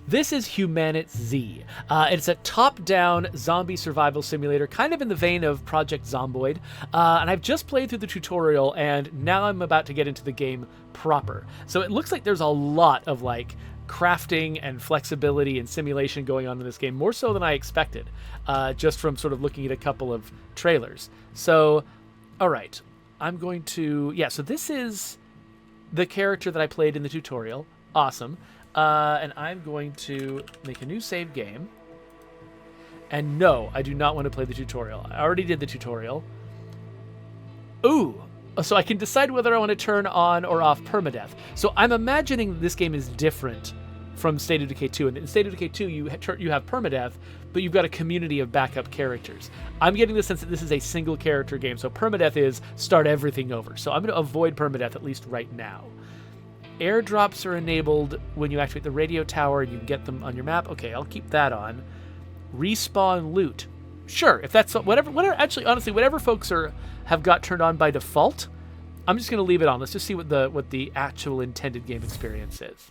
This is HumanitZ. It's a top-down zombie survival simulator, kind of in the vein of Project Zomboid. And I've just played through the tutorial, and now I'm about to get into the game proper. So it looks like there's a lot of like crafting and flexibility and simulation going on in this game, more so than I expected, just from sort of looking at a couple of trailers. So, all right, I'm going to... Yeah, so this is the character that I played in the tutorial. Awesome. And I'm going to make a new save game. And no, I do not want to play the tutorial. I already did the tutorial. Ooh, so I can decide whether I want to turn on or off permadeath. So I'm imagining this game is different from State of Decay 2. And in State of Decay 2, you have permadeath, but you've got a community of backup characters. I'm getting the sense that this is a single character game. So permadeath is start everything over. So I'm going to avoid permadeath, at least right now. Airdrops are enabled when you activate the radio tower and you can get them on your map. Okay, I'll keep that on. Respawn loot. Sure, if that's whatever actually honestly whatever folks have got turned on by default, I'm just going to leave it on. Let's just see what the actual intended game experience is.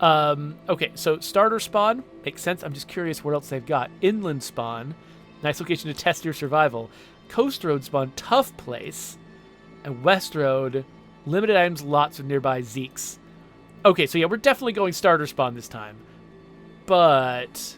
Okay, so starter spawn makes sense. I'm just curious what else they've got. Inland spawn, nice location to test your survival. Coast road spawn, tough place. And west road, limited items, lots of nearby Zeeks. Okay, so yeah, we're definitely going starter spawn this time. But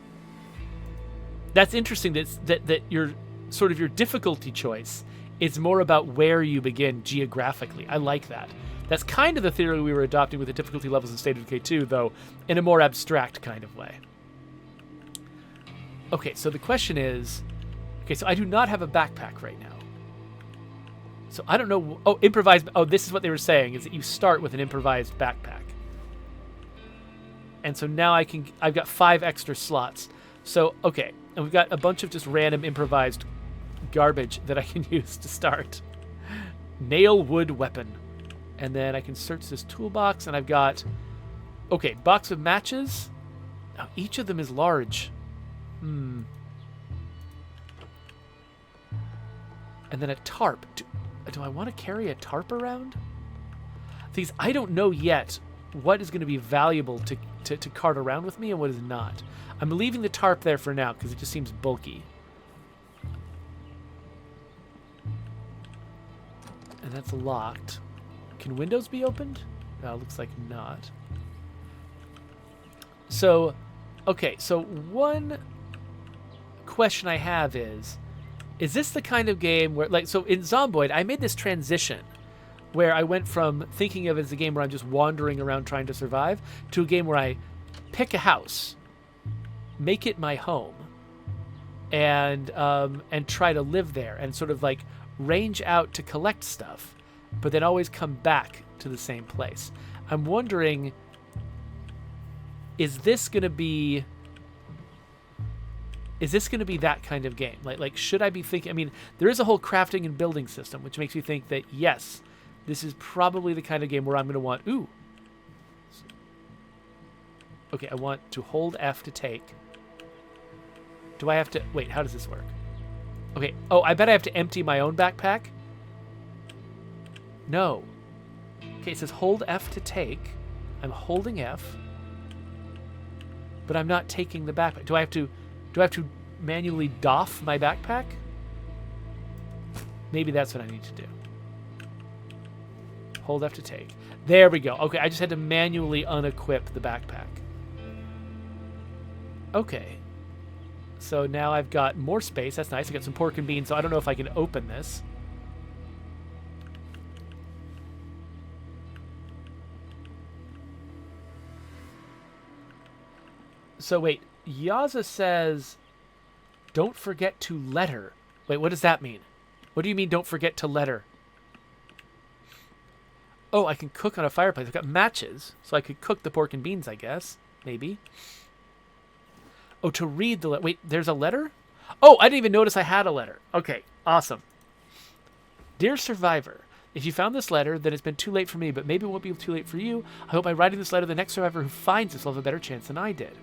that's interesting that your sort of your difficulty choice is more about where you begin geographically. I like that. That's kind of the theory we were adopting with the difficulty levels in State of Decay 2, though in a more abstract kind of way. Okay, so the question is... Okay, so I do not have a backpack right now. So I don't know... Oh, improvised... Oh, this is what they were saying, is that you start with an improvised backpack. And so now I've got 5 extra slots. So, okay. And we've got a bunch of just random improvised garbage that I can use to start. Nail wood weapon. And then I can search this toolbox, and I've got... Okay, box of matches. Now, each of them is large. And then a tarp. Do I want to carry a tarp around? Things I don't know yet what is going to be valuable to cart around with me and what is not. I'm leaving the tarp there for now because it just seems bulky. And that's locked. Can windows be opened? No, looks like not. So, okay, so one question I have is this the kind of game where, like, so in Zomboid, I made this transition where I went from thinking of it as a game where I'm just wandering around trying to survive to a game where I pick a house, make it my home, and try to live there and sort of like range out to collect stuff, but then always come back to the same place. I'm wondering, is this going to be that kind of game? Like, should I be thinking... I mean, there is a whole crafting and building system, which makes me think that, yes, this is probably the kind of game where I'm going to want... Ooh. Okay, I want to hold F to take. Do I have to... Wait, how does this work? Okay. Oh, I bet I have to empty my own backpack? No. Okay, it says hold F to take. I'm holding F. But I'm not taking the backpack. Do I have to manually doff my backpack? Maybe that's what I need to do. Hold F to take. There we go. Okay, I just had to manually unequip the backpack. Okay. So now I've got more space. That's nice. I got some pork and beans, so I don't know if I can open this. So wait, Yaza says, don't forget to letter. Wait, what does that mean? What do you mean, don't forget to letter? Oh, I can cook on a fireplace. I've got matches, so I could cook the pork and beans, I guess. Maybe. Oh, to read the letter. Wait, there's a letter? Oh, I didn't even notice I had a letter. Okay, awesome. Dear Survivor, if you found this letter, then it's been too late for me, but maybe it won't be too late for you. I hope by writing this letter, the next survivor who finds this will have a better chance than I did.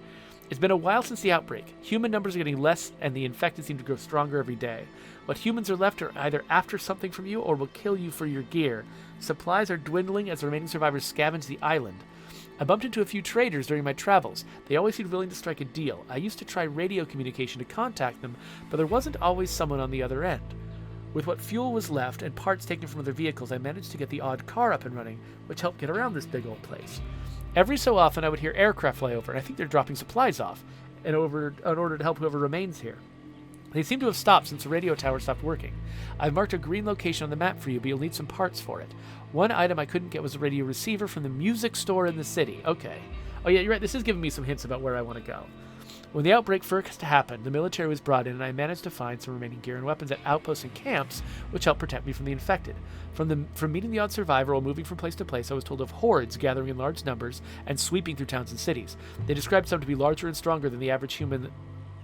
It's been a while since the outbreak. Human numbers are getting less, and the infected seem to grow stronger every day. What humans are left are either after something from you or will kill you for your gear. Supplies are dwindling as the remaining survivors scavenge the island. I bumped into a few traders during my travels. They always seemed willing to strike a deal. I used to try radio communication to contact them, but there wasn't always someone on the other end. With what fuel was left and parts taken from other vehicles, I managed to get the odd car up and running, which helped get around this big old place. Every so often, I would hear aircraft fly over, and I think they're dropping supplies off in order to help whoever remains here. They seem to have stopped since the radio tower stopped working. I've marked a green location on the map for you, but you'll need some parts for it. One item I couldn't get was a radio receiver from the music store in the city. Okay. Oh yeah, you're right. This is giving me some hints about where I want to go. When the outbreak first happened, the military was brought in, and I managed to find some remaining gear and weapons at outposts and camps, which helped protect me from the infected. From meeting the odd survivor while moving from place to place, I was told of hordes gathering in large numbers and sweeping through towns and cities. They described some to be larger and stronger than the average human,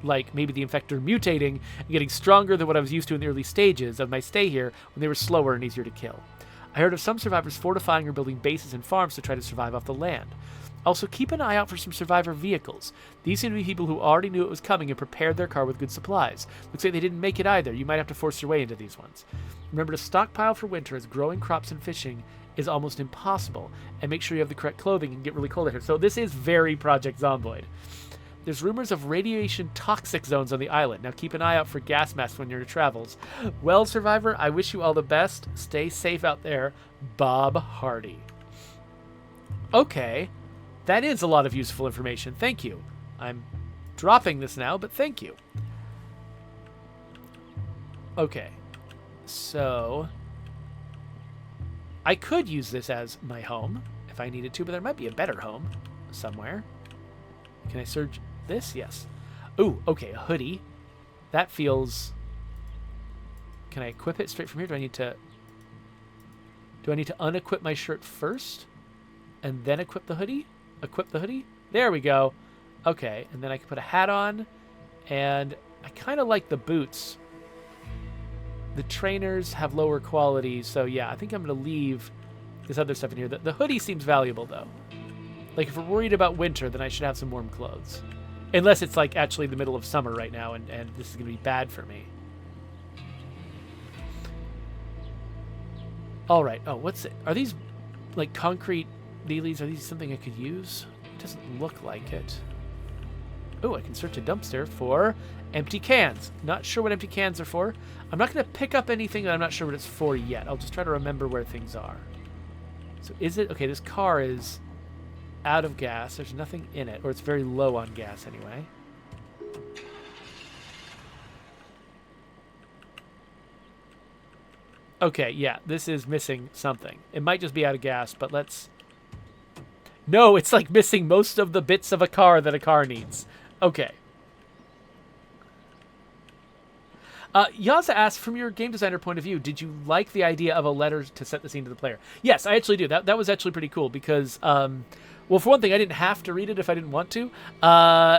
like maybe the infector mutating and getting stronger than what I was used to in the early stages of my stay here when they were slower and easier to kill. I heard of some survivors fortifying or building bases and farms to try to survive off the land. Also, keep an eye out for some survivor vehicles. These seem to be people who already knew it was coming and prepared their car with good supplies. Looks like they didn't make it either. You might have to force your way into these ones. Remember to stockpile for winter, as growing crops and fishing is almost impossible. And make sure you have the correct clothing and get really cold out here. So this is very Project Zomboid. There's rumors of radiation toxic zones on the island. Now keep an eye out for gas masks when you're in your travels. Well, Survivor, I wish you all the best. Stay safe out there. Bob Hardy. Okay. That is a lot of useful information. Thank you. I'm dropping this now, but thank you. Okay. So I could use this as my home if I needed to, but there might be a better home somewhere. Can I search this? Yes. Ooh, okay, a hoodie. That feels... Can I equip it straight from here? Do I need to unequip my shirt first and then equip the hoodie? Equip the hoodie? There we go. Okay, and then I can put a hat on, and I kind of like the boots. The trainers have lower quality, so yeah, I think I'm going to leave this other stuff in here. The hoodie seems valuable, though. Like, if we're worried about winter, then I should have some warm clothes. Unless it's, like, actually the middle of summer right now, and this is going to be bad for me. All right. Oh, what's it? Are these, like, concrete dealies? Are these something I could use? It doesn't look like it. Oh, I can search a dumpster for empty cans. Not sure what empty cans are for. I'm not going to pick up anything that I'm not sure what it's for yet. I'll just try to remember where things are. So is it... Okay, this car is out of gas. There's nothing in it. Or it's very low on gas anyway. Okay, yeah, this is missing something. It might just be out of gas, but let's... No, it's like missing most of the bits of a car that a car needs. Okay. Yaza asks, from your game designer point of view, did you like the idea of a letter to set the scene to the player? Yes, I actually do. That was actually pretty cool because, well, for one thing, I didn't have to read it if I didn't want to,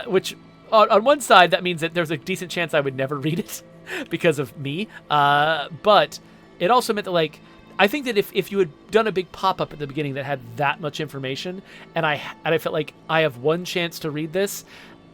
which on one side, that means that there's a decent chance I would never read it because of me. But it also meant that, like, I think that if you had done a big pop-up at the beginning that had that much information, and I felt like I have one chance to read this,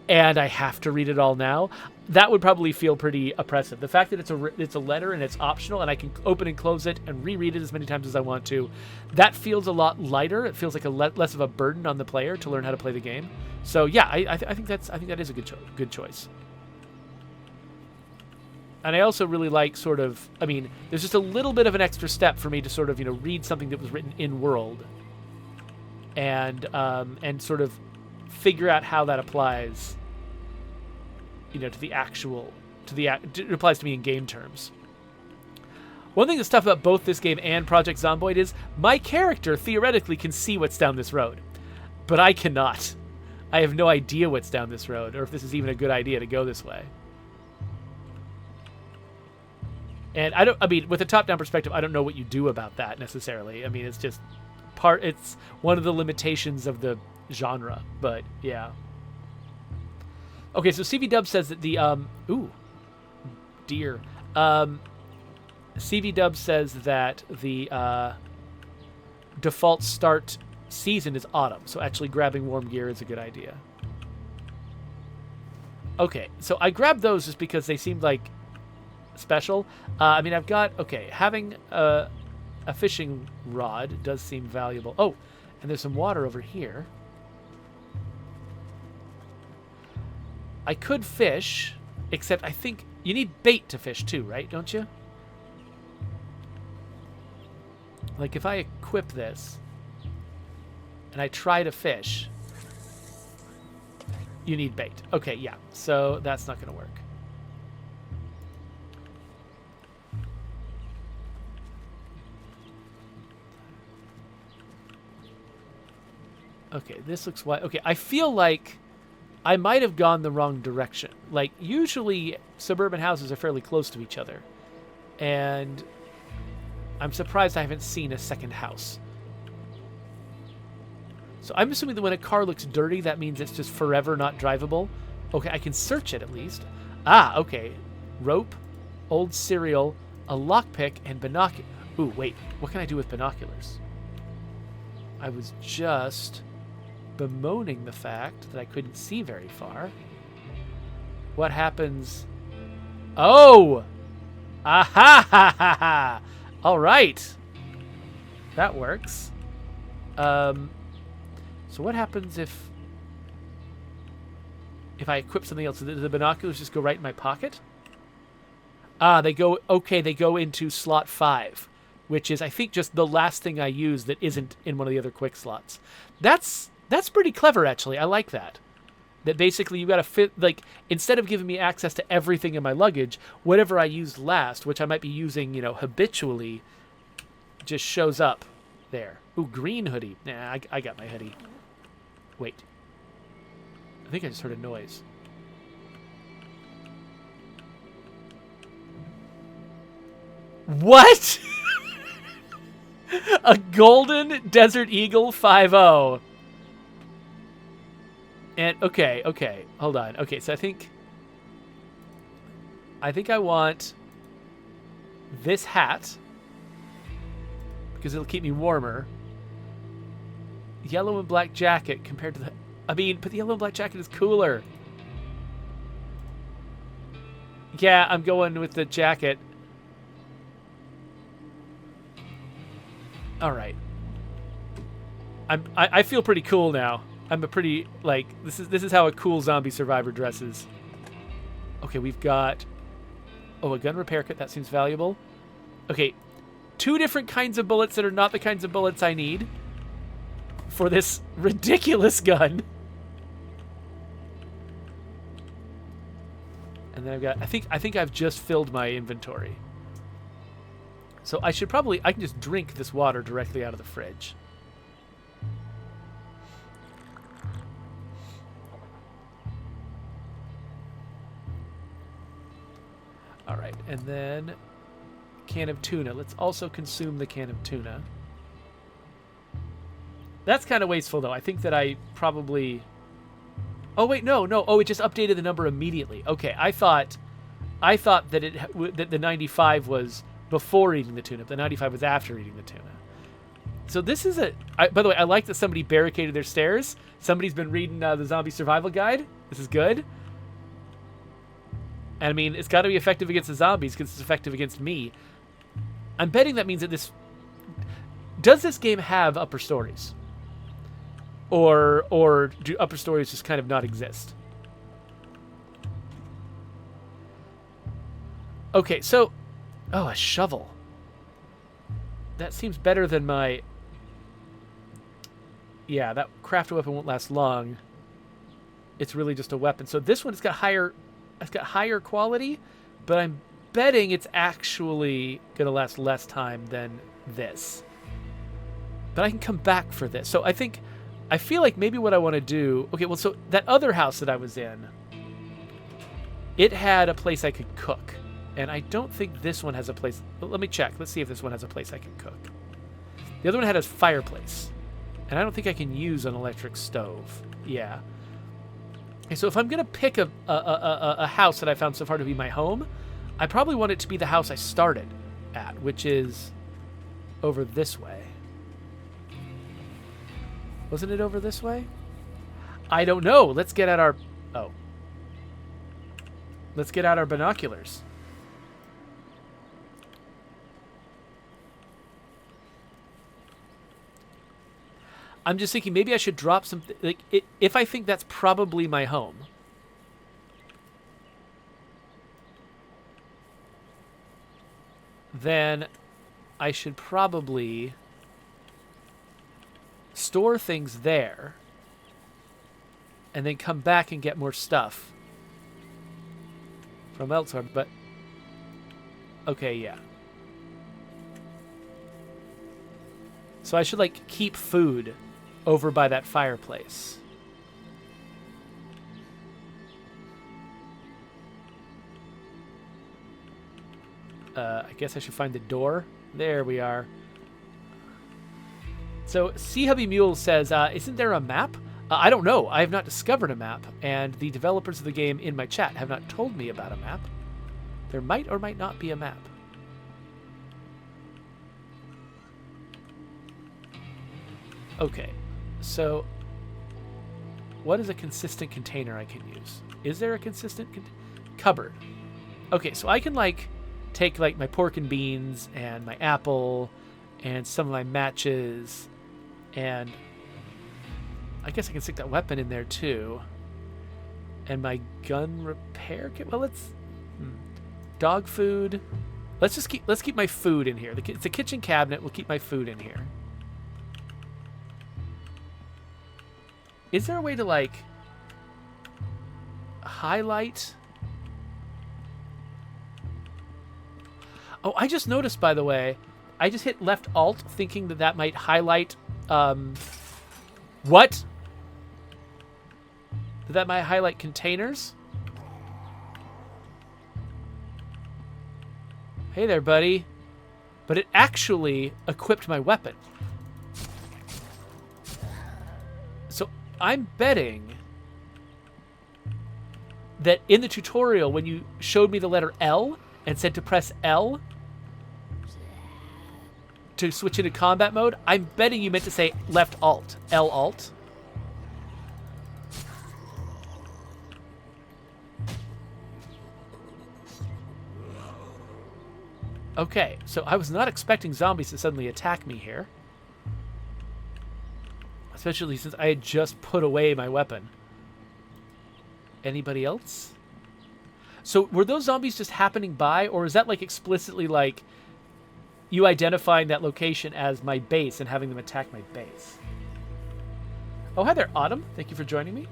and I have to read it all now, that would probably feel pretty oppressive. The fact that it's a letter and it's optional, and I can open and close it and reread it as many times as I want to, that feels a lot lighter. It feels like less of a burden on the player to learn how to play the game. So yeah, I think that is a good choice. And I also really like sort of, I mean, there's just a little bit of an extra step for me to sort of, read something that was written in world and sort of figure out how that applies, to the actual, it applies to me in game terms. One thing that's tough about both this game and Project Zomboid is my character theoretically can see what's down this road, but I cannot. I have no idea what's down this road or if this is even a good idea to go this way. And with a top-down perspective, I don't know what you do about that necessarily. I mean, it's just it's one of the limitations of the genre, but yeah. Okay, so CV Dub says that the, dear. CV Dub says that the default start season is autumn, so actually grabbing warm gear is a good idea. Okay, so I grabbed those just because they seemed like special. I've got... Okay, having a fishing rod does seem valuable. Oh, and there's some water over here. I could fish, except I think you need bait to fish too, right? Don't you? Like if I equip this and I try to fish, you need bait. Okay, yeah. So that's not going to work. Okay, this looks wide. Okay, I feel like I might have gone the wrong direction. Like, usually suburban houses are fairly close to each other. And I'm surprised I haven't seen a second house. So I'm assuming that when a car looks dirty, that means it's just forever not drivable. Okay, I can search it at least. Ah, okay. Rope, old cereal, a lockpick, and binoculars. Ooh, wait. What can I do with binoculars? I was just bemoaning the fact that I couldn't see very far. What happens? Oh! Aha ha ha ha! All right. That works. So what happens if I equip something else? Do the binoculars just go right in my pocket? Ah, they go into slot 5, which is, I think, just the last thing I use that isn't in one of the other quick slots. That's pretty clever, actually. I like that. That basically you got to fit, like, instead of giving me access to everything in my luggage, whatever I used last, which I might be using, you know, habitually, just shows up there. Ooh, green hoodie. Nah, I got my hoodie. Wait. I think I just heard a noise. What? A golden Desert Eagle 5.0. And okay, hold on. Okay, so I think I want this hat because it'll keep me warmer. Yellow and black jacket compared to the... I mean, but the yellow and black jacket is cooler. Yeah, I'm going with the jacket. All right. I feel pretty cool now. I'm a pretty, like, this is how a cool zombie survivor dresses. Okay, we've got... Oh, a gun repair kit. That seems valuable. Okay, 2 different kinds of bullets that are not the kinds of bullets I need for this ridiculous gun. And then I've got... I think I've just filled my inventory. So I should probably... I can just drink this water directly out of the fridge. All right, and then can of tuna. Let's also consume the can of tuna. That's kind of wasteful, though. I think that I probably... Oh, wait, no. Oh, it just updated the number immediately. Okay, I thought that the 95 was before eating the tuna. The 95 was after eating the tuna. So this is by the way, I like that somebody barricaded their stairs. Somebody's been reading the zombie survival guide. This is good. And I mean, it's got to be effective against the zombies because it's effective against me. I'm betting that means that this... Does this game have upper stories? Or do upper stories just kind of not exist? Okay, so... Oh, a shovel. That seems better than my... Yeah, that craft weapon won't last long. It's really just a weapon. So this one has got higher quality, but I'm betting it's actually going to last less time than this. But I can come back for this. So I feel like maybe what I want to do... Okay, well, so that other house that I was in, it had a place I could cook. And I don't think this one has a place... Let me check. Let's see if this one has a place I can cook. The other one had a fireplace. And I don't think I can use an electric stove. Yeah. Okay, so if I'm going to pick a house that I found so far to be my home, I probably want it to be the house I started at, which is over this way. Wasn't it over this way? I don't know. Let's get out our... Oh. Let's get out our binoculars. I'm just thinking maybe I should drop something... Like, if I think that's probably my home, then I should probably store things there and then come back and get more stuff from elsewhere. But okay, yeah. So I should like keep food over by that fireplace. I guess I should find the door. There we are. So Sea Hubby Mule says, isn't there a map? I don't know. I have not discovered a map, and the developers of the game in my chat have not told me about a map. There might or might not be a map. Okay, so what is a consistent container I can use? Is there a consistent cupboard? Okay, so I can like take like my pork and beans and my apple and some of my matches, and I guess I can stick that weapon in there too. And my gun repair kit. Well, let's dog food. Let's keep my food in here. It's a kitchen cabinet. We'll keep my food in here. Is there a way to like highlight? Oh, I just noticed, by the way, I just hit left alt thinking that might highlight, what? That might highlight containers? Hey there, buddy. But it actually equipped my weapon. So I'm betting that in the tutorial, when you showed me the letter L and said to press L to switch into combat mode, I'm betting you meant to say left alt, L alt. Okay, so I was not expecting zombies to suddenly attack me here. Especially since I had just put away my weapon. Anybody else? So were those zombies just happening by, or is that like explicitly like you identifying that location as my base and having them attack my base? Oh, hi there, Autumn. Thank you for joining me.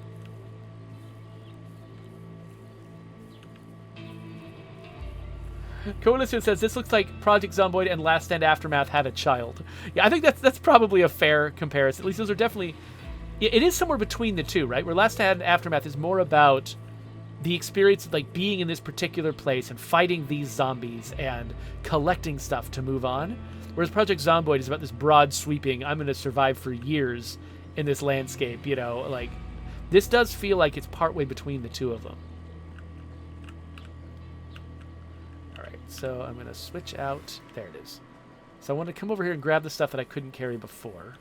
Coalition says, this looks like Project Zomboid and Last Stand Aftermath had a child. Yeah, I think that's probably a fair comparison. At least those are definitely... It is somewhere between the two, right? Where Last Stand Aftermath is more about the experience of like being in this particular place and fighting these zombies and collecting stuff to move on. Whereas Project Zomboid is about this broad sweeping, I'm going to survive for years in this landscape, you know, like this does feel like it's partway between the two of them. All right, so I'm going to switch out. There it is. So I want to come over here and grab the stuff that I couldn't carry before,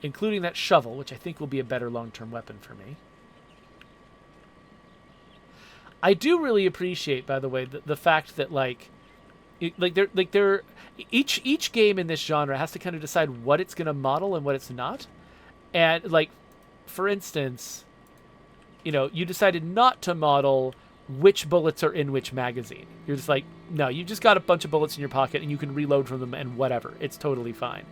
including that shovel, which I think will be a better long-term weapon for me. I do really appreciate, by the way, the fact that each game in this genre has to kind of decide what it's going to model and what it's not. And like, for instance, you know, you decided not to model which bullets are in which magazine. You're just like, no, you just got a bunch of bullets in your pocket and you can reload from them and whatever. It's totally fine.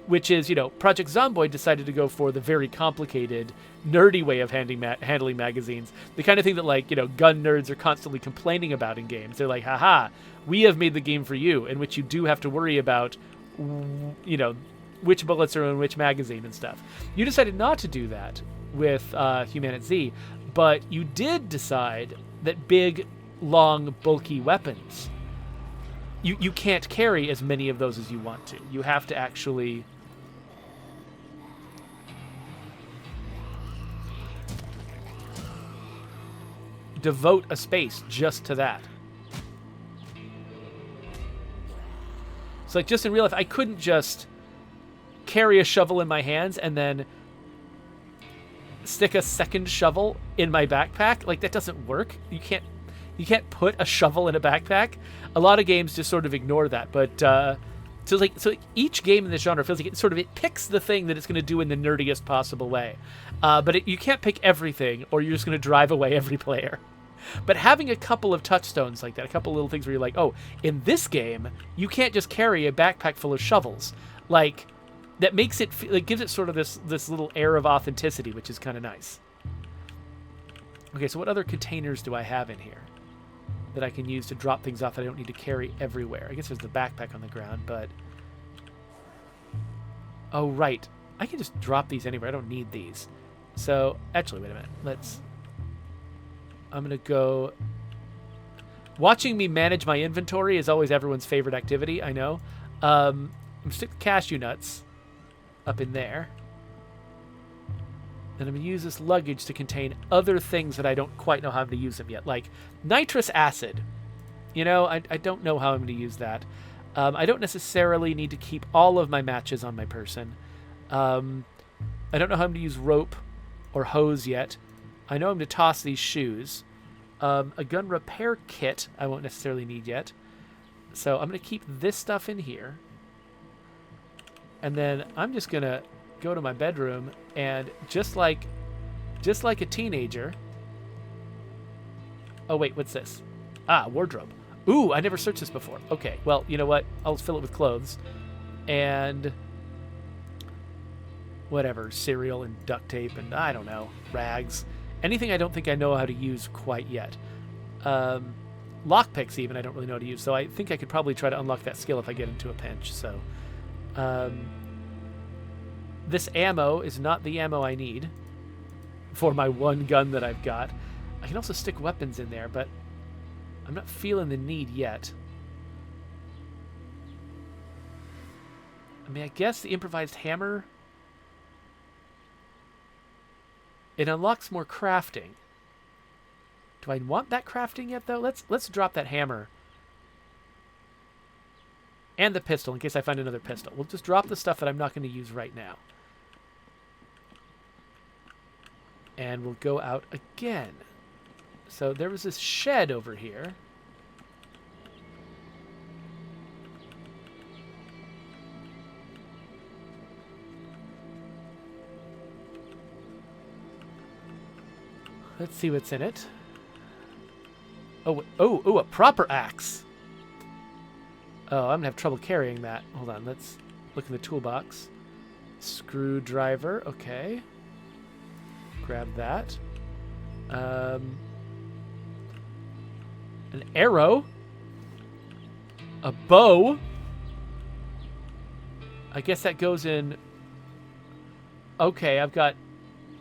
Which is, you know, Project Zomboid decided to go for the very complicated, nerdy way of handling magazines. The kind of thing that, like, you know, gun nerds are constantly complaining about in games. They're like, haha, we have made the game for you, in which you do have to worry about, you know, which bullets are in which magazine and stuff. You decided not to do that with HumanitZ, but you did decide that big, long, bulky weapons, you can't carry as many of those as you want to. You have to actually... devote a space just to that. So like just in real life, I couldn't just carry a shovel in my hands and then stick a second shovel in my backpack. Like that doesn't work. You can't put a shovel in a backpack. A lot of games just sort of ignore that. But so each game in this genre feels like it picks the thing that it's going to do in the nerdiest possible way. But you can't pick everything, or you're just going to drive away every player. But having a couple of touchstones like that, a couple little things where you're like, oh, in this game, you can't just carry a backpack full of shovels. Like, that makes it, it gives it sort of this little air of authenticity, which is kind of nice. Okay, so what other containers do I have in here that I can use to drop things off that I don't need to carry everywhere? I guess there's the backpack on the ground, but... Oh, right. I can just drop these anywhere. I don't need these. So, actually, wait a minute. I'm going to go... Watching me manage my inventory is always everyone's favorite activity, I know. I'm going to stick the cashew nuts up in there. And I'm going to use this luggage to contain other things that I don't quite know how to use them yet. Like nitrous acid. You know, I don't know how I'm going to use that. I don't necessarily need to keep all of my matches on my person. I don't know how I'm going to use rope or hose yet. I know I'm going to toss these shoes. A gun repair kit I won't necessarily need yet. So I'm going to keep this stuff in here. And then I'm just going to go to my bedroom and just like a teenager. Oh, wait, what's this? Ah, wardrobe. Ooh, I never searched this before. Okay, well, you know what? I'll fill it with clothes. And whatever, cereal and duct tape and, I don't know, rags. Anything I don't think I know how to use quite yet. Lockpicks even I don't really know how to use, so I think I could probably try to unlock that skill if I get into a pinch, so... This ammo is not the ammo I need for my one gun that I've got. I can also stick weapons in there, but I'm not feeling the need yet. I mean, I guess the improvised hammer... It unlocks more crafting. Do I want that crafting yet, though? Let's drop that hammer. And the pistol, in case I find another pistol. We'll just drop the stuff that I'm not going to use right now. And we'll go out again. So there was this shed over here. Let's see what's in it. Oh, a proper axe. Oh, I'm gonna have trouble carrying that. Hold on, let's look in the toolbox. Screwdriver, okay. Grab that. An arrow. A bow. I guess that goes in... Okay, I've got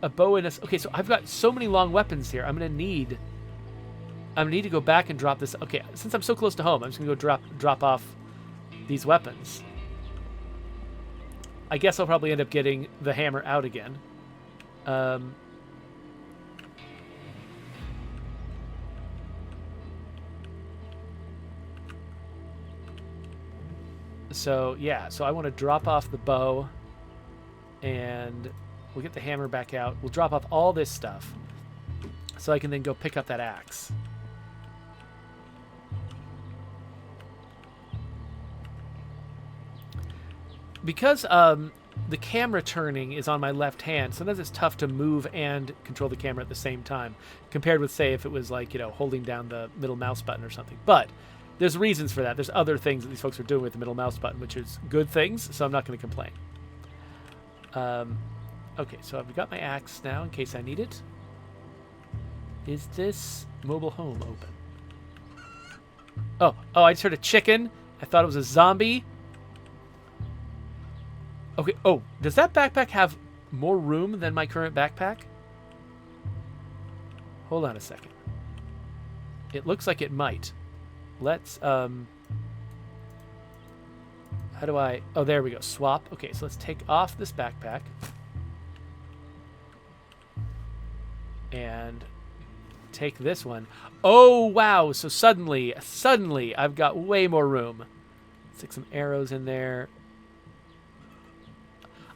a bow and a... Okay, so I've got so many long weapons here. I'm gonna need to go back and drop this. Okay, since I'm so close to home, I'm just gonna go drop off these weapons. I guess I'll probably end up getting the hammer out again. So yeah, so I want to drop off the bow, and we'll get the hammer back out. We'll drop off all this stuff, so I can then go pick up that axe. Because the camera turning is on my left hand, sometimes it's tough to move and control the camera at the same time, compared with, say, if it was like, you know, holding down the middle mouse button or something. But there's reasons for that. There's other things that these folks are doing with the middle mouse button, which is good things, so I'm not going to complain. Okay, so I've got my axe now in case I need it. Is this mobile home open? Oh, I just heard a chicken. I thought it was a zombie. Okay, oh, does that backpack have more room than my current backpack? Hold on a second. It looks like it might. Let's, how do I... Oh, there we go. Swap. Okay, so let's take off this backpack. And take this one. Oh, wow. So suddenly, I've got way more room. Stick some arrows in there.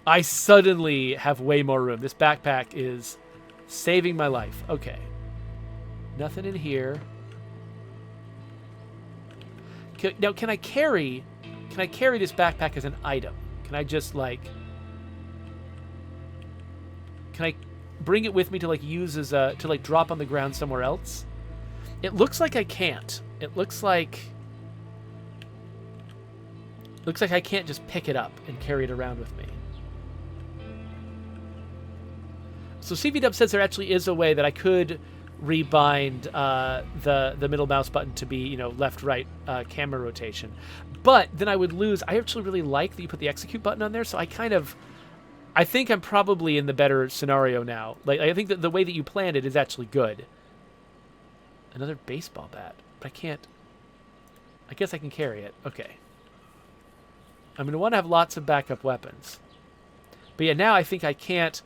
I suddenly have way more room. This backpack is saving my life. Okay. Nothing in here. Now, can I carry this backpack as an item? Can I just, like... Can I bring it with me to, like, use as a... To, like, drop on the ground somewhere else? It looks like I can't. It looks like I can't just pick it up and carry it around with me. So CVDub says there actually is a way that I could rebind the middle mouse button to be, left, right camera rotation. But then I would lose. I actually really like that you put the execute button on there, so I think I'm probably in the better scenario now. Like, I think that the way that you planned it is actually good. Another baseball bat, but I can't. I guess I can carry it. Okay. I'm going to want to have lots of backup weapons. But yeah, now I think I can't.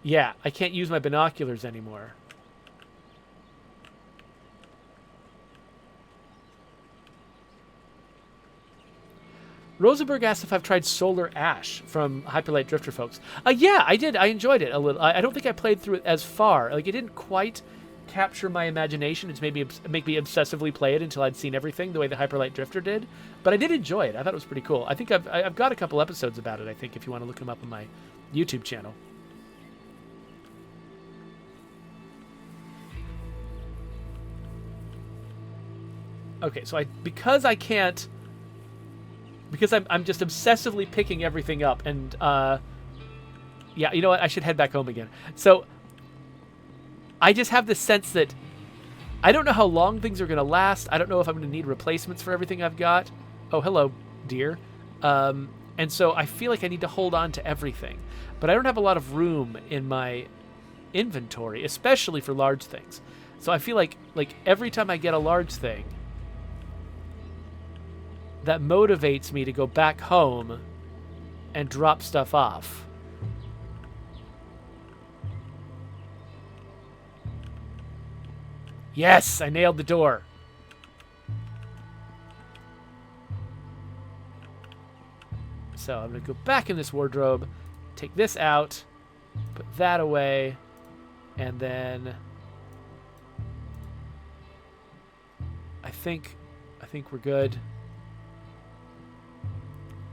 Yeah, I can't use my binoculars anymore. Rosenberg asked if I've tried Solar Ash from Hyperlight Drifter folks. Yeah, I did. I enjoyed it a little. I don't think I played through it as far. Like, it didn't quite capture my imagination. It's maybe make me obsessively play it until I'd seen everything the way the Hyperlight Drifter did. But I did enjoy it. I thought it was pretty cool. I think I've got a couple episodes about it, I think, if you want to look them up on my YouTube channel. Okay, so because I'm just obsessively picking everything up, and yeah, you know what? I should head back home again. So I just have this sense that I don't know how long things are going to last. I don't know if I'm going to need replacements for everything I've got. Oh, hello, dear. And so I feel like I need to hold on to everything, but I don't have a lot of room in my inventory, especially for large things. So I feel like every time I get a large thing, that motivates me to go back home and drop stuff off. Yes, I nailed the door. So I'm going to go back in this wardrobe, take this out, put that away, and then I think we're good.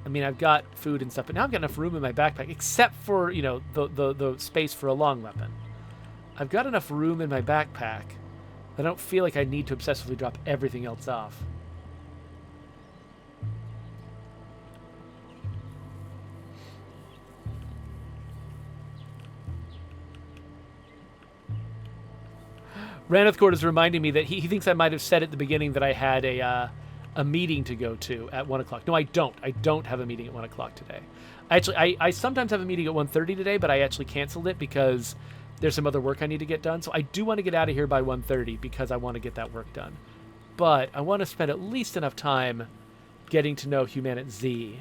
I mean, I've got food and stuff, but now I've got enough room in my backpack, except for, the space for a long weapon. I've got enough room in my backpack that I don't feel like I need to obsessively drop everything else off. Raneth Court is reminding me that he thinks I might have said at the beginning that I had a meeting to go to at 1 o'clock. No, I don't. I don't have a meeting at 1 o'clock today. I sometimes have a meeting at 1:30 today, but I actually canceled it because there's some other work I need to get done. So I do want to get out of here by 1:30 because I want to get that work done. But I want to spend at least enough time getting to know HumanitZ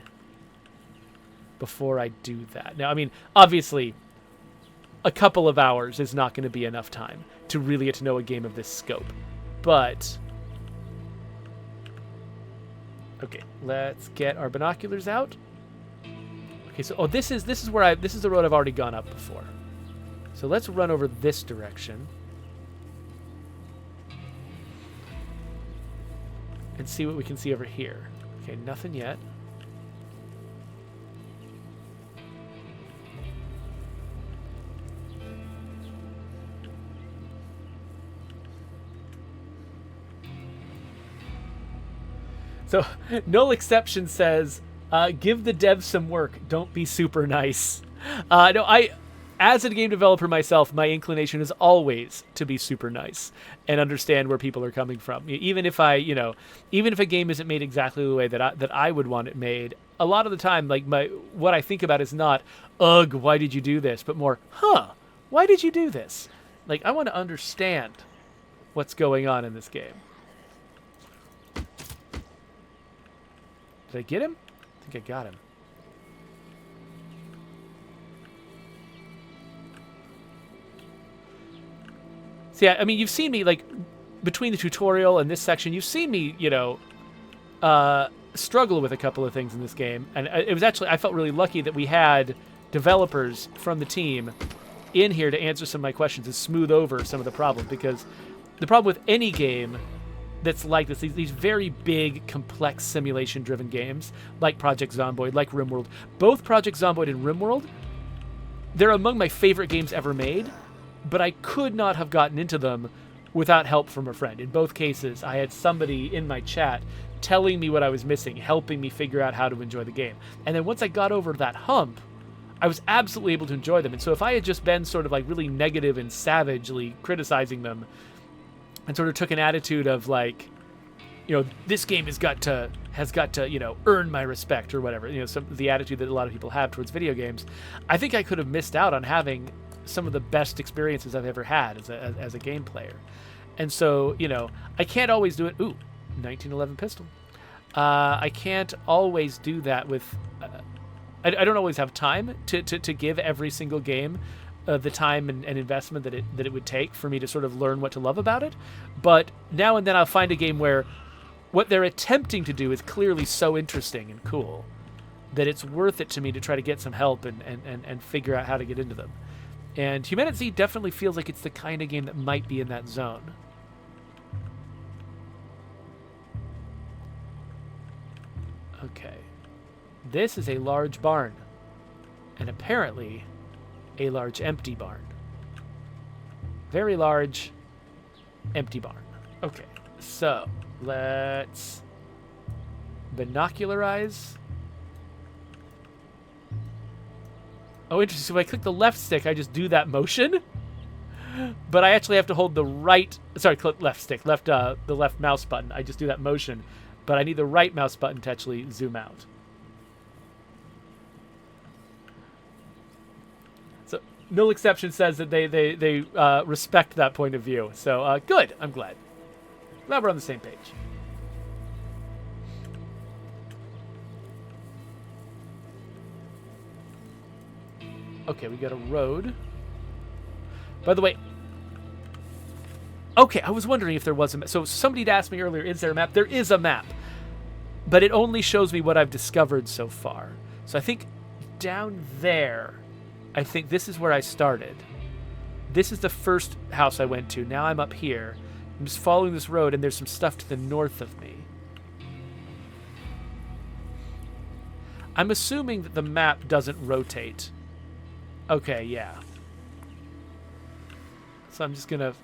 before I do that. Now, I mean, obviously, a couple of hours is not going to be enough time to really get to know a game of this scope. But okay, let's get our binoculars out. Okay, so this is the road I've already gone up before. So let's run over this direction and see what we can see over here. Okay, nothing yet. So, Null Exception says, give the devs some work. Don't be super nice. No, as a game developer myself, my inclination is always to be super nice and understand where people are coming from. Even if even if a game isn't made exactly the way that I would want it made, a lot of the time, what I think about is not, ugh, why did you do this? But more, why did you do this? Like, I want to understand what's going on in this game. Did I get him? I think I got him. So yeah, I mean, you've seen me, between the tutorial and this section, you've seen me, struggle with a couple of things in this game. And it was actually, I felt really lucky that we had developers from the team in here to answer some of my questions and smooth over some of the problems. Because the problem with any game that's like this, these very big, complex, simulation-driven games, like Project Zomboid, like RimWorld. Both Project Zomboid and RimWorld, they're among my favorite games ever made, but I could not have gotten into them without help from a friend. In both cases, I had somebody in my chat telling me what I was missing, helping me figure out how to enjoy the game. And then once I got over that hump, I was absolutely able to enjoy them. And so if I had just been sort of like really negative and savagely criticizing them and sort of took an attitude of like, you know, this game has got to, you know, earn my respect or whatever, you know, the attitude that a lot of people have towards video games, I think I could have missed out on having some of the best experiences I've ever had as a game player. And so, you know, I can't always do it. Ooh, 1911 pistol. I can't always do that with... I don't always have time to give every single game the time and investment that it would take for me to sort of learn what to love about it. But now and then I'll find a game where what they're attempting to do is clearly so interesting and cool that it's worth it to me to try to get some help and figure out how to get into them. And HumanitZ definitely feels like it's the kind of game that might be in that zone. Okay. This is a large barn. And apparently a large empty barn. Very large empty barn. Okay. So, let's binocularize. Oh, interesting. So if I click the left stick, I just do that motion. But I actually have to hold the right... Sorry, click left stick. The left mouse button. I just do that motion. But I need the right mouse button to actually zoom out. So, Null Exception says that they respect that point of view. So, good. I'm glad. Glad we're on the same page. Okay, we got a road. By the way... Okay, I was wondering if there was a map. So somebody had asked me earlier, is there a map? There is a map. But it only shows me what I've discovered so far. So I think down there, I think this is where I started. This is the first house I went to. Now I'm up here. I'm just following this road, and there's some stuff to the north of me. I'm assuming that the map doesn't rotate. Okay, yeah. So I'm just gonna...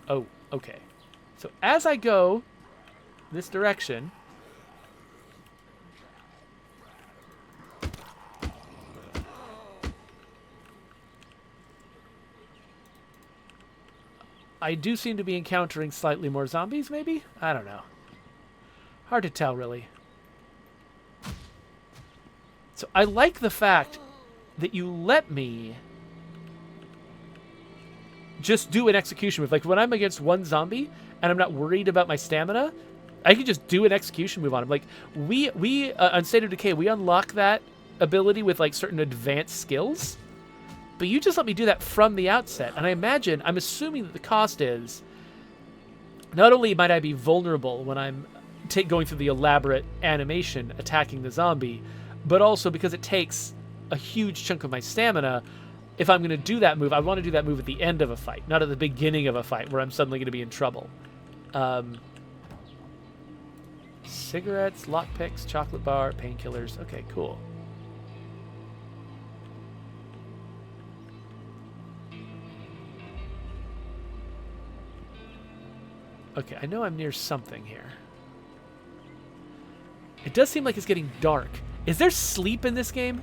Oh, okay. So as I go this direction... I do seem to be encountering slightly more zombies, maybe? I don't know. Hard to tell, really. So I like the fact that you let me just do an execution move. Like, when I'm against one zombie and I'm not worried about my stamina, I can just do an execution move on him. Like, we on State of Decay, we unlock that ability with, like, certain advanced skills. But you just let me do that from the outset. And I'm assuming that the cost is, not only might I be vulnerable when I'm going through the elaborate animation attacking the zombie, but also because it takes a huge chunk of my stamina. If I'm going to do that move, I want to do that move at the end of a fight, not at the beginning of a fight where I'm suddenly going to be in trouble. Cigarettes, lockpicks, chocolate bar, painkillers. Okay, cool. Okay, I know I'm near something here. It does seem like it's getting dark. Is there sleep in this game?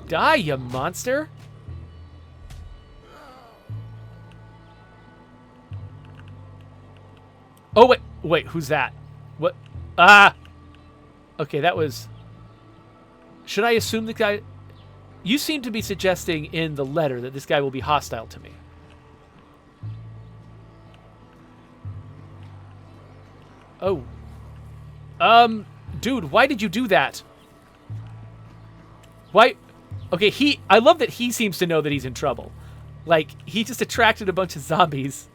Die, you monster! Oh, wait, who's that? What? Ah! Okay, that was... Should I assume the guy... You seem to be suggesting in the letter that this guy will be hostile to me. Oh. Dude, why did you do that? Why... Okay, I love that he seems to know that he's in trouble. Like, he just attracted a bunch of zombies.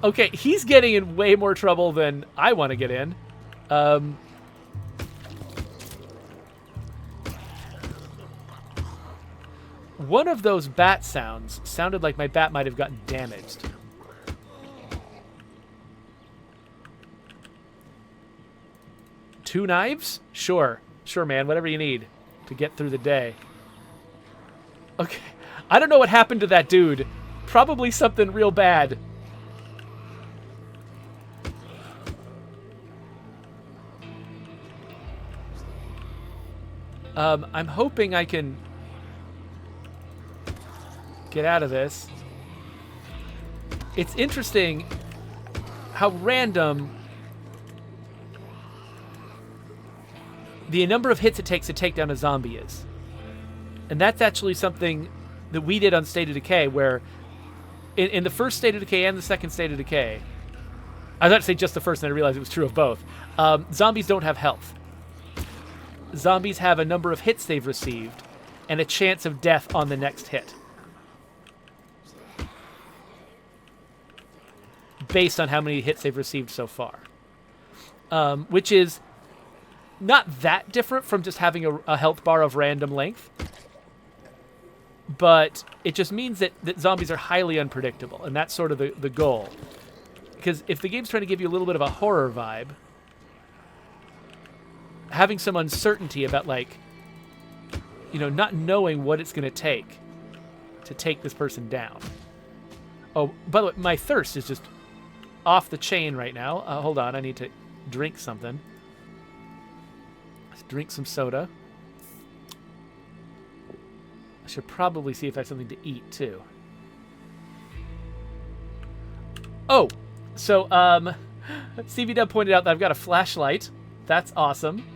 Okay, he's getting in way more trouble than I want to get in. One of those bat sounds sounded like my bat might have gotten damaged. Two knives? Sure. Sure, man. Whatever you need to get through the day. Okay. I don't know what happened to that dude. Probably something real bad. I'm hoping I can get out of this. It's interesting how random the number of hits it takes to take down a zombie is. And that's actually something that we did on State of Decay, where in the first State of Decay and the second State of Decay, I was about to say just the first, and I realized it was true of both. Zombies don't have health. Zombies have a number of hits they've received and a chance of death on the next hit, based on how many hits they've received so far. Which is not that different from just having a health bar of random length, but it just means that zombies are highly unpredictable, and that's sort of the goal. Because if the game's trying to give you a little bit of a horror vibe, having some uncertainty about, like, you know, not knowing what it's going to take this person down. Oh, by the way, my thirst is just off the chain right now. Hold on, I need to drink something. Let's drink some soda. I should probably see if I have something to eat, too. Oh, so, CVDub pointed out that I've got a flashlight. That's awesome.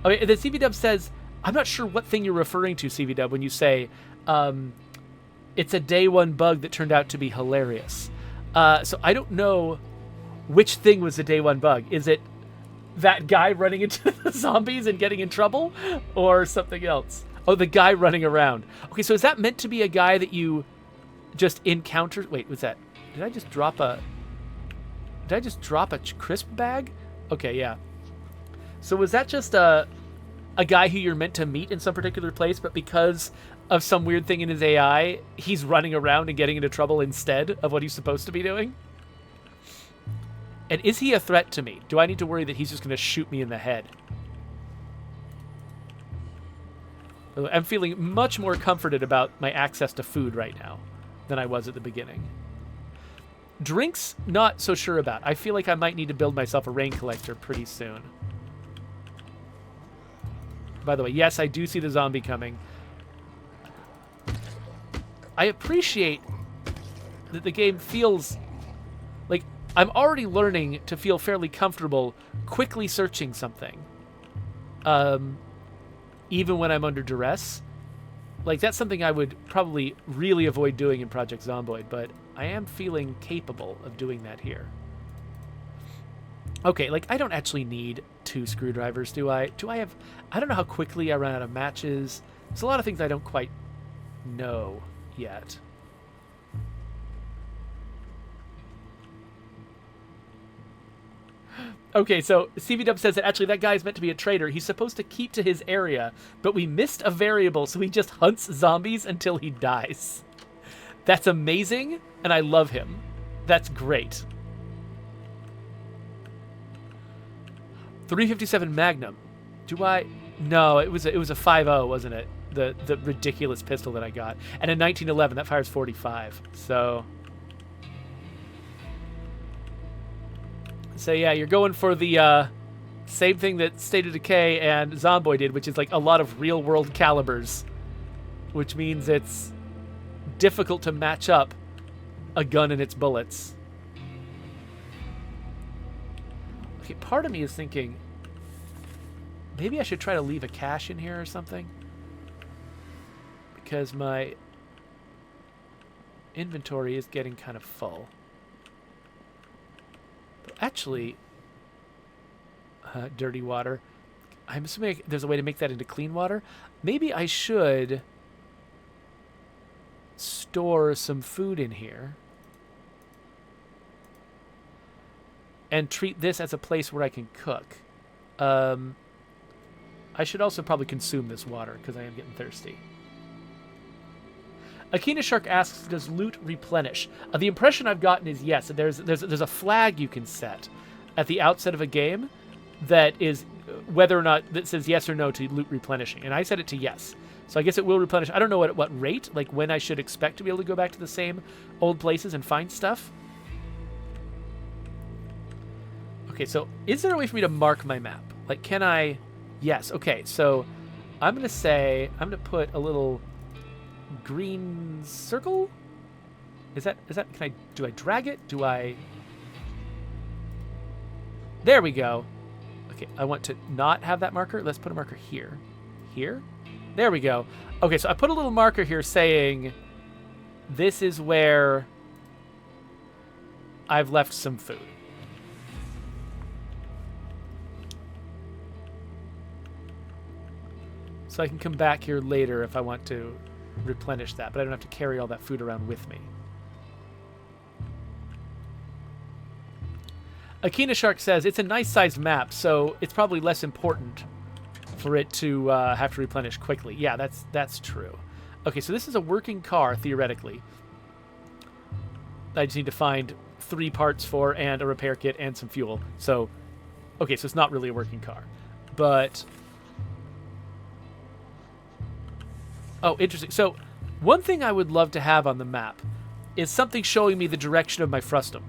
Okay, the CVDub says, I'm not sure what thing you're referring to, CVDub, when you say, it's a day one bug that turned out to be hilarious. So I don't know which thing was the day one bug. Is it that guy running into the zombies and getting in trouble, or something else? Oh, the guy running around. Okay, so is that meant to be a guy that you just encountered? Wait, was that... Did I just drop a crisp bag? Okay, yeah. So was that just a guy who you're meant to meet in some particular place, but because of some weird thing in his AI, he's running around and getting into trouble instead of what he's supposed to be doing? And is he a threat to me? Do I need to worry that he's just going to shoot me in the head? I'm feeling much more comforted about my access to food right now than I was at the beginning. Drinks, not so sure about. I feel like I might need to build myself a rain collector pretty soon. By the way, yes, I do see the zombie coming. I appreciate that the game feels like I'm already learning to feel fairly comfortable quickly searching something. Even when I'm under duress. Like, that's something I would probably really avoid doing in Project Zomboid, but I am feeling capable of doing that here. Okay, like, I don't actually need 2 screwdrivers, do I? I don't know how quickly I run out of matches. There's a lot of things I don't quite know yet. Okay, so CVDub says that actually that guy is meant to be a traitor. He's supposed to keep to his area, but we missed a variable, so he just hunts zombies until he dies. That's amazing, and I love him. That's great. 357 Magnum. Do I? No, it was a 5.0, wasn't it? The ridiculous pistol that I got. And a 1911 that fires 45. So yeah, you're going for the same thing that State of Decay and Zomboid did, which is like a lot of real-world calibers, which means it's difficult to match up a gun and its bullets. Okay, part of me is thinking maybe I should try to leave a cache in here or something, because my inventory is getting kind of full. But actually, dirty water. I'm assuming there's a way to make that into clean water. Maybe I should store some food in here and treat this as a place where I can cook. I should also probably consume this water because I am getting thirsty. Akina Shark asks, does loot replenish? The impression I've gotten is yes. There's a flag you can set at the outset of a game that is whether or not that says yes or no to loot replenishing, and I set it to yes. So I guess it will replenish. I don't know at what rate, like when I should expect to be able to go back to the same old places and find stuff. Okay, so is there a way for me to mark my map? Like, can I? Yes. Okay, so I'm gonna say I'm gonna put a little green circle. Is that? Can I? Do I drag it? Do I? There we go. Okay, I want to not have that marker. Let's put a marker here. Here? There we go. Okay, so I put a little marker here saying this is where I've left some food. So I can come back here later if I want to replenish that, but I don't have to carry all that food around with me. Akina Shark says, it's a nice-sized map, so it's probably less important for it to have to replenish quickly. Yeah, that's true. Okay, so this is a working car, theoretically. I just need to find 3 parts for, and a repair kit, and some fuel. So, okay, so it's not really a working car. But... oh, interesting. So, one thing I would love to have on the map is something showing me the direction of my frustum.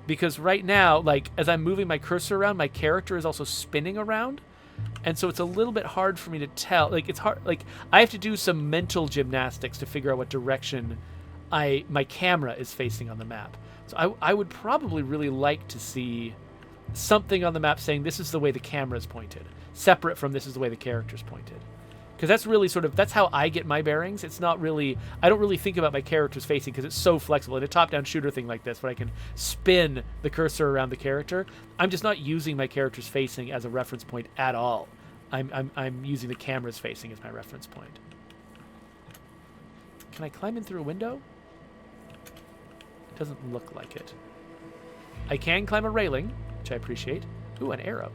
Because right now, like, as I'm moving my cursor around, my character is also spinning around. And so it's a little bit hard for me to tell. Like, it's hard. Like, I have to do some mental gymnastics to figure out what direction my camera is facing on the map. So I would probably really like to see something on the map saying this is the way the camera is pointed, separate from this is the way the character's pointed. Because that's really sort of, that's how I get my bearings. It's not really, I don't really think about my character's facing because it's so flexible. In a top-down shooter thing like this, where I can spin the cursor around the character, I'm just not using my character's facing as a reference point at all. I'm using the camera's facing as my reference point. Can I climb in through a window? It doesn't look like it. I can climb a railing, which I appreciate. Ooh, an arrow.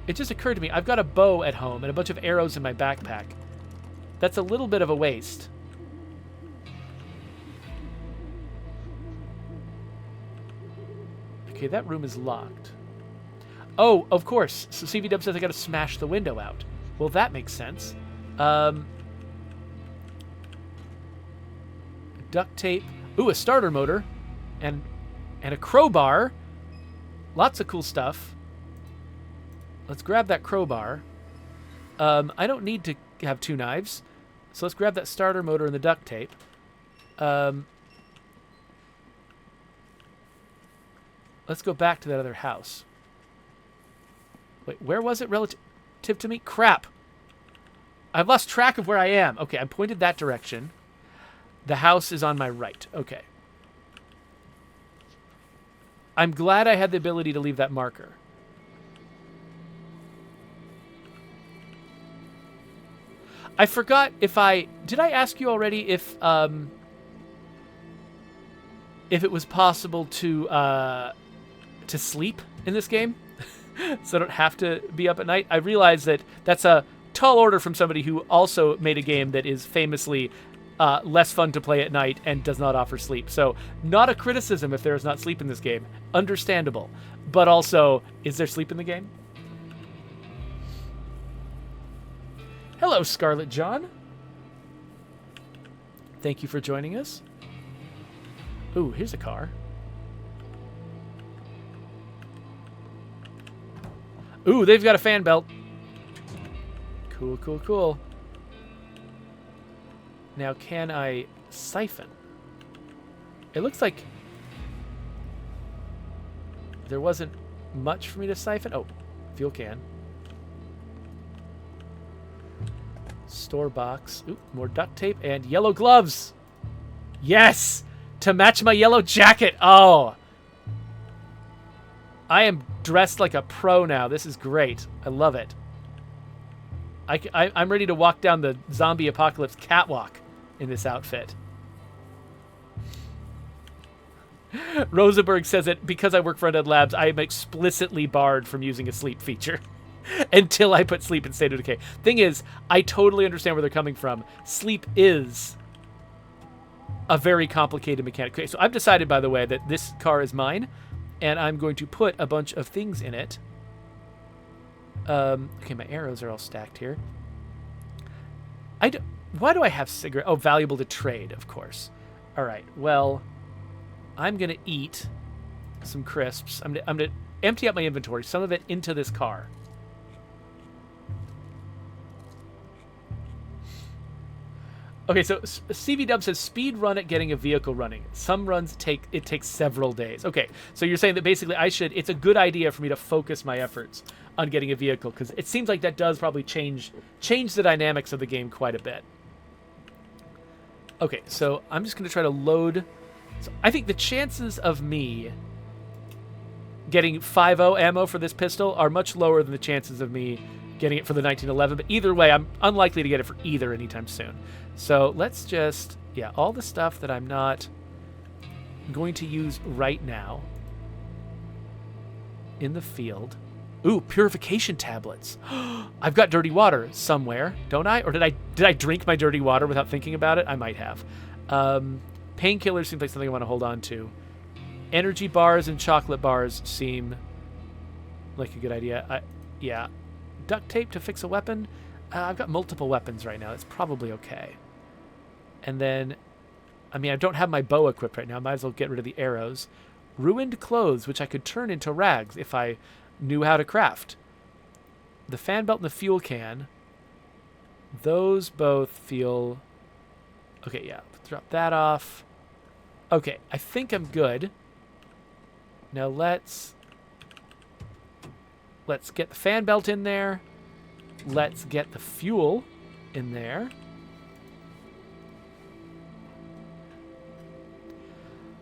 It just occurred to me, I've got a bow at home and a bunch of arrows in my backpack. That's a little bit of a waste. Okay, that room is locked. Oh, of course. So CVW says I gotta smash the window out. Well, that makes sense. Duct tape. Ooh, a starter motor. And a crowbar. Lots of cool stuff. Let's grab that crowbar. I don't need to have 2 knives. So let's grab that starter motor and the duct tape. Let's go back to that other house. Wait, where was it relative to me? Crap. I've lost track of where I am. Okay, I'm pointed that direction. The house is on my right. Okay. I'm glad I had the ability to leave that marker. I forgot if did I ask you already if it was possible to sleep in this game, so I don't have to be up at night. I realize that that's a tall order from somebody who also made a game that is famously less fun to play at night and does not offer sleep. So not a criticism if there is not sleep in this game. Understandable. But also, is there sleep in the game? Hello, Scarlet John. Thank you for joining us. Ooh, here's a car. Ooh, they've got a fan belt. Cool, cool, cool. Now, can I siphon? It looks like there wasn't much for me to siphon. Oh, fuel can. Store box. Ooh, more duct tape and yellow gloves. Yes! To match my yellow jacket. Oh. I am dressed like a pro now. This is great. I love it. I'm ready to walk down the zombie apocalypse catwalk in this outfit. Rosenberg says that because I work for Undead Labs, I am explicitly barred from using a sleep feature. until I put sleep in State of Decay. Thing is, I totally understand where they're coming from. Sleep is a very complicated mechanic. Okay, so I've decided, by the way, that this car is mine, and I'm going to put a bunch of things in it. Okay, my arrows are all stacked here. Why do I have cigarette? Oh, valuable to trade, of course. All right, well, I'm going to eat some crisps. I'm going to empty out my inventory, some of it into this car. Okay, so CV Dub says speed run at getting a vehicle running. Some runs takes several days. Okay, so you're saying that basically it's a good idea for me to focus my efforts on getting a vehicle, because it seems like that does probably change the dynamics of the game quite a bit. Okay, so I'm just going to try to load. So I think the chances of me getting 5.0 ammo for this pistol are much lower than the chances of me getting it for the 1911, but either way, I'm unlikely to get it for either anytime soon. So let's just, all the stuff that I'm not going to use right now in the field. Ooh, purification tablets. I've got dirty water somewhere, don't I? Or did I drink my dirty water without thinking about it? I might have. Painkillers seems like something I want to hold on to. Energy bars and chocolate bars seem like a good idea. Yeah. Duct tape to fix a weapon. I've got multiple weapons right now. That's probably okay. And then, I mean, I don't have my bow equipped right now. Might as well get rid of the arrows. Ruined clothes, which I could turn into rags if I knew how to craft. The fan belt and the fuel can. Those both feel... Okay, yeah. Drop that off. Okay, I think I'm good. Now let's get the fan belt in there. Let's get the fuel in there.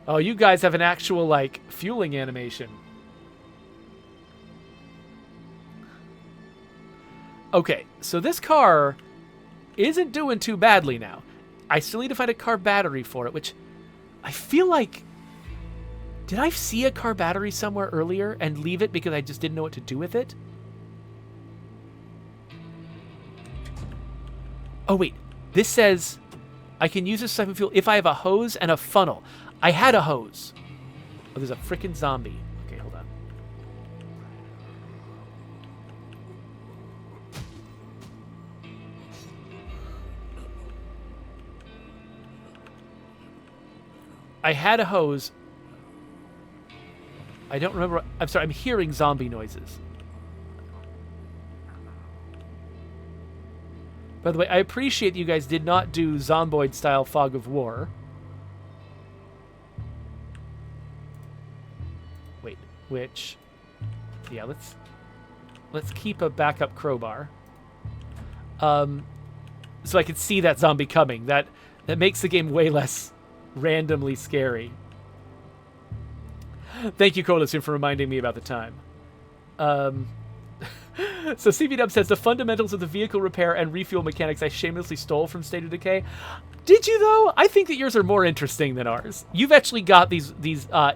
Oh, you guys have an actual, like, fueling animation. Okay, so this car isn't doing too badly now. I still need to find a car battery for it, which I feel like... Did I see a car battery somewhere earlier and leave it because I just didn't know what to do with it? Oh, wait. This says I can use this siphon fuel if I have a hose and a funnel. I had a hose. Oh, there's a freaking zombie. Okay, hold on. I had a hose. I don't remember. I'm sorry, I'm hearing zombie noises. By the way, I appreciate that you guys did not do Zomboid style Fog of War. Wait, which... Yeah, let's keep a backup crowbar. So I can see that zombie coming. That makes the game way less randomly scary. Thank you, Coalition, for reminding me about the time. So CVDub says, the fundamentals of the vehicle repair and refuel mechanics I shamelessly stole from State of Decay. Did you, though? I think that yours are more interesting than ours. You've actually got these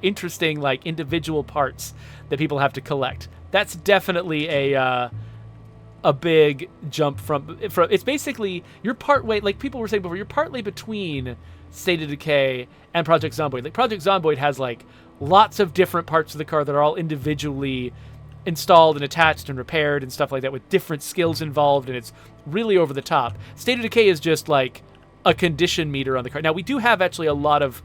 interesting, like, individual parts that people have to collect. That's definitely a big jump from... It's basically, you're partway, like people were saying before, you're partly between State of Decay and Project Zomboid. Like, Project Zomboid has, like, lots of different parts of the car that are all individually installed and attached and repaired and stuff like that with different skills involved, and it's really over the top. State of Decay is just like a condition meter on the car. Now, we do have actually a lot of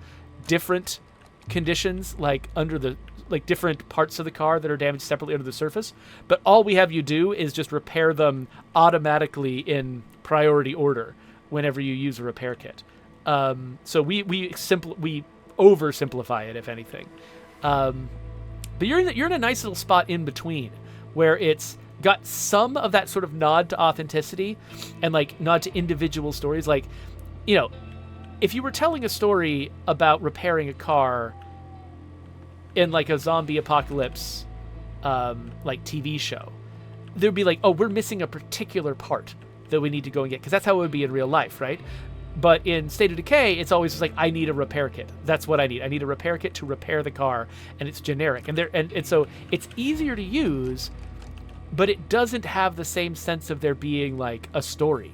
different conditions, like under the, like different parts of the car that are damaged separately under the surface, but all we have you do is just repair them automatically in priority order whenever you use a repair kit. So we oversimplify it, if anything. But you're in a nice little spot in between where it's got some of that sort of nod to authenticity and like nod to individual stories. Like, you know, if you were telling a story about repairing a car in like a zombie apocalypse, like TV show, there'd be like, oh, we're missing a particular part that we need to go and get, because that's how it would be in real life, right? But in State of Decay, it's always just like, I need a repair kit. That's what I need. I need a repair kit to repair the car, and it's generic. And so it's easier to use but it doesn't have the same sense of there being like a story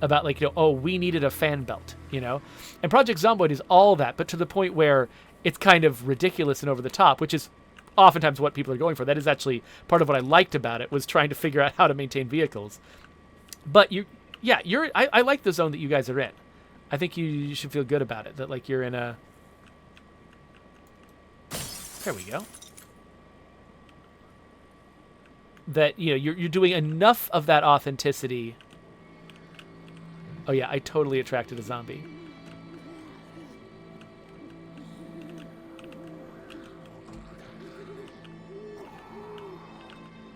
about like, oh, we needed a fan belt, And Project Zomboid is all that, but to the point where it's kind of ridiculous and over the top, which is oftentimes what people are going for. That is actually part of what I liked about it, was trying to figure out how to maintain vehicles. But I like the zone that you guys are in. I think you should feel good about it, that like you're in a... There we go. That, you're doing enough of that authenticity. Oh yeah, I totally attracted a zombie.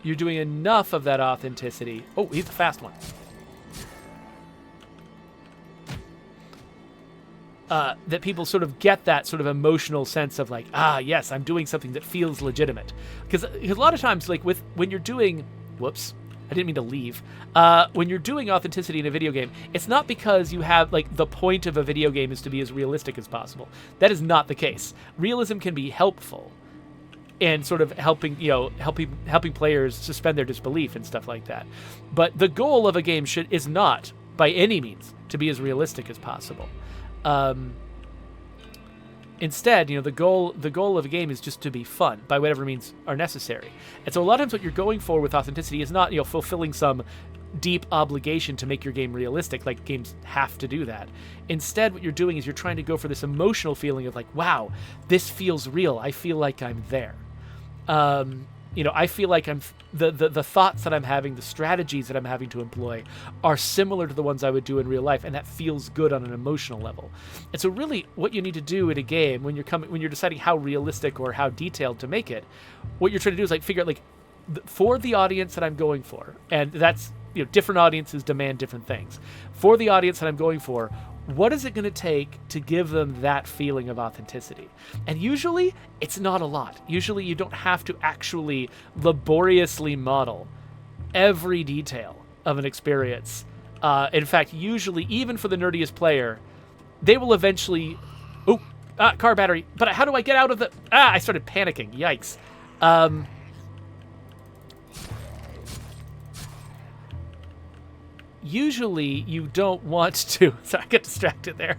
You're doing enough of that authenticity. Oh, he's the fast one. That people sort of get that sort of emotional sense of like, yes, I'm doing something that feels legitimate. Because a lot of times, like when you're doing, whoops, I didn't mean to leave. When you're doing authenticity in a video game, it's not because you have like the point of a video game is to be as realistic as possible. That is not the case. Realism can be helpful and sort of helping players suspend their disbelief and stuff like that. But the goal of a game is not by any means to be as realistic as possible. Instead, the goal of a game is just to be fun by whatever means are necessary. And so a lot of times what you're going for with authenticity is not, fulfilling some deep obligation to make your game realistic, like games have to do that. Instead, what you're doing is you're trying to go for this emotional feeling of like, wow, this feels real. I feel like I'm there. I feel like I'm the thoughts that I'm having, the strategies that I'm having to employ are similar to the ones I would do in real life, and that feels good on an emotional level. And so really what you need to do in a game when you're deciding how realistic or how detailed to make it, what you're trying to do is like figure out like for the audience that I'm going for, and that's different audiences demand different things. For the audience that I'm going for, what is it going to take to give them that feeling of authenticity? And usually, it's not a lot. Usually, you don't have to actually laboriously model every detail of an experience. In fact, usually, even for the nerdiest player, they will eventually... Oh, car battery. But how do I get out of the... I started panicking. Yikes. Usually, you don't want to... Sorry, I got distracted there.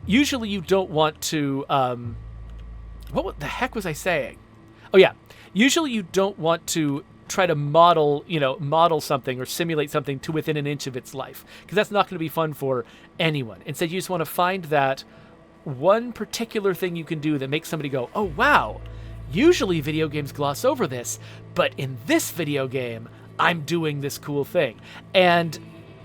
Usually, you don't want to... what the heck was I saying? Oh, yeah. Usually, you don't want to try to model something or simulate something to within an inch of its life, because that's not going to be fun for anyone. Instead, you just want to find that one particular thing you can do that makes somebody go, oh, wow. Usually video games gloss over this, but in this video game, I'm doing this cool thing. And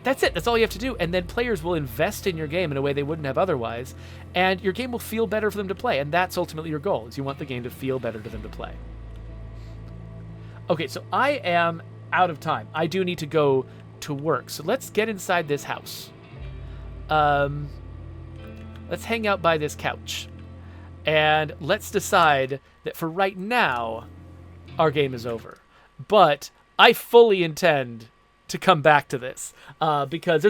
that's it. That's all you have to do. And then players will invest in your game in a way they wouldn't have otherwise, and your game will feel better for them to play. And that's ultimately your goal, is you want the game to feel better to them to play. Okay, so I am out of time. I do need to go to work. So let's get inside this house. Let's hang out by this couch. And let's decide that for right now, our game is over. But I fully intend to come back to this because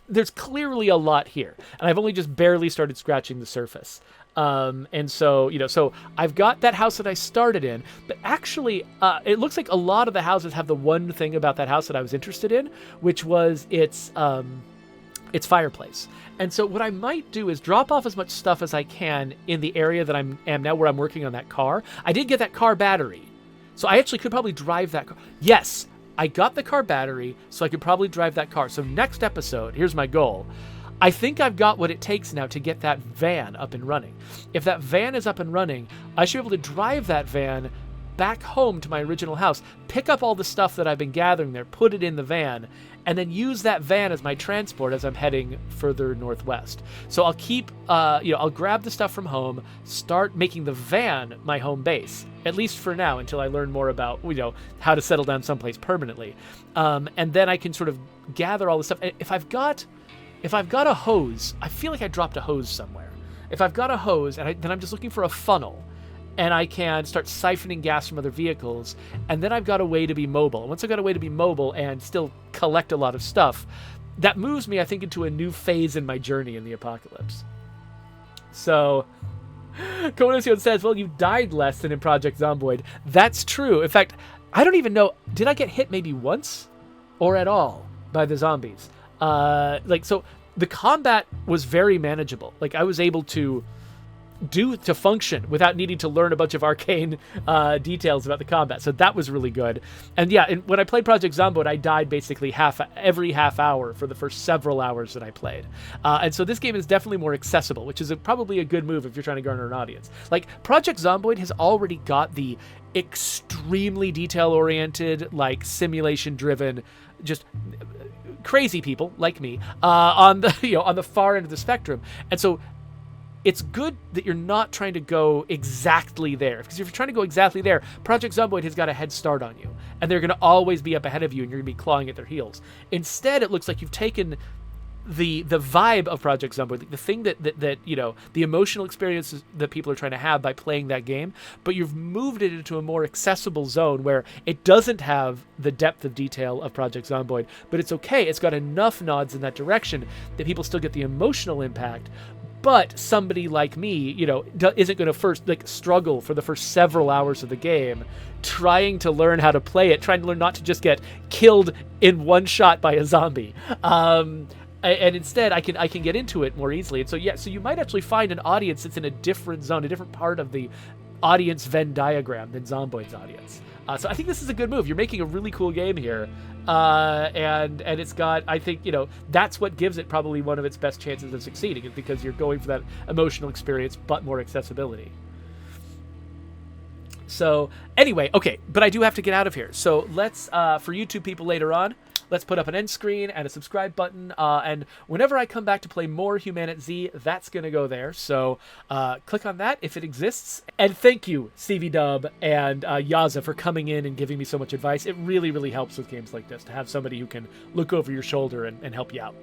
there's clearly a lot here, and I've only just barely started scratching the surface. And so, so I've got that house that I started in, but actually, it looks like a lot of the houses have the one thing about that house that I was interested in, which was its fireplace. And so what I might do is drop off as much stuff as I can in the area that I am now, where I'm working on that car. I did get that car battery, so I actually could probably drive that car. Yes, I got the car battery, so I could probably drive that car. So next episode, here's my goal. I think I've got what it takes now to get that van up and running. If that van is up and running, I should be able to drive that van back home to my original house, pick up all the stuff that I've been gathering there, put it in the van, and then use that van as my transport as I'm heading further northwest. So I'll keep, I'll grab the stuff from home, start making the van my home base, at least for now, until I learn more about, how to settle down someplace permanently. And then I can sort of gather all the stuff. If I've got a hose, I feel like I dropped a hose somewhere. If I've got a hose, then I'm just looking for a funnel, and I can start siphoning gas from other vehicles, and then I've got a way to be mobile. And once I've got a way to be mobile and still collect a lot of stuff, that moves me, I think, into a new phase in my journey in the apocalypse. So, Konosion says, well, you died less than in Project Zomboid. That's true. In fact, I don't even know, did I get hit maybe once or at all by the zombies? So the combat was very manageable. Like, I was able to function without needing to learn a bunch of arcane details about the combat. So that was really good. And yeah, when I played Project Zomboid, I died basically every half hour for the first several hours that I played. And so this game is definitely more accessible, which is probably a good move if you're trying to garner an audience. Like, Project Zomboid has already got the extremely detail-oriented, like, simulation-driven, just crazy people like me on the far end of the spectrum. And so it's good that you're not trying to go exactly there, because if you're trying to go exactly there, Project Zomboid has got a head start on you, and they're going to always be up ahead of you, and you're going to be clawing at their heels. Instead, it looks like you've taken the vibe of Project Zomboid, the thing that the emotional experiences that people are trying to have by playing that game, but you've moved it into a more accessible zone where it doesn't have the depth of detail of Project Zomboid, but it's okay. It's got enough nods in that direction that people still get the emotional impact. But somebody like me, isn't going to first struggle for the first several hours of the game, trying to learn how to play it, trying to learn not to just get killed in one shot by a zombie. And instead, I can get into it more easily. And so you might actually find an audience that's in a different zone, a different part of the audience Venn diagram than Zomboid's audience. So I think this is a good move. You're making a really cool game here. And it's got, I think, that's what gives it probably one of its best chances of succeeding, is because you're going for that emotional experience, but more accessibility. So anyway, okay, but I do have to get out of here. So let's, for YouTube people later on, let's put up an end screen and a subscribe button. And whenever I come back to play more HumanitZ, that's going to go there. So click on that if it exists. And thank you, CVDub and Yaza, for coming in and giving me so much advice. It really, really helps with games like this to have somebody who can look over your shoulder and help you out.